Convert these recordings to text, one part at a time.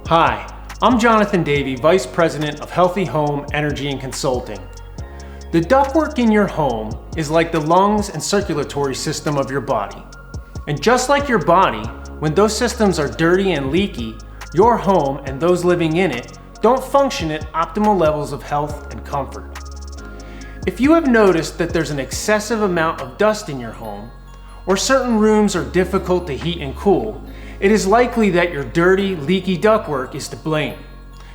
Hi, I'm Jonathan Davey, Vice President of Healthy Home, Energy and Consulting. The ductwork in your home is like the lungs and circulatory system of your body. And just like your body, when those systems are dirty and leaky, your home and those living in it don't function at optimal levels of health and comfort. If you have noticed that there's an excessive amount of dust in your home, or certain rooms are difficult to heat and cool, it is likely that your dirty, leaky ductwork is to blame.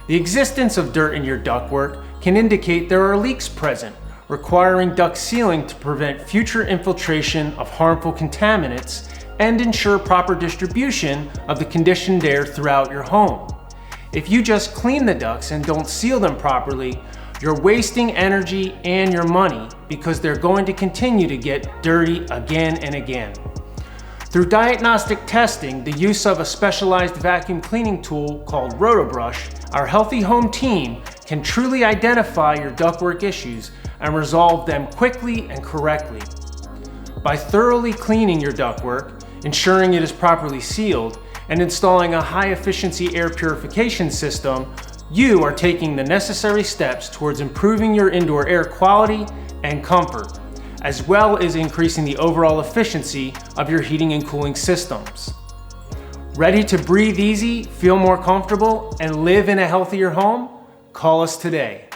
The existence of dirt in your ductwork can indicate there are leaks present, requiring duct sealing to prevent future infiltration of harmful contaminants and ensure proper distribution of the conditioned air throughout your home. If you just clean the ducts and don't seal them properly, you're wasting energy and your money because they're going to continue to get dirty again and again. Through diagnostic testing, the use of a specialized vacuum cleaning tool called RotoBrush, our Healthy Home team can truly identify your ductwork issues and resolve them quickly and correctly. By thoroughly cleaning your ductwork, ensuring it is properly sealed, and installing a high-efficiency air purification system, you are taking the necessary steps towards improving your indoor air quality and comfort, as well as increasing the overall efficiency of your heating and cooling systems. Ready to breathe easy, feel more comfortable, and live in a healthier home? Call us today.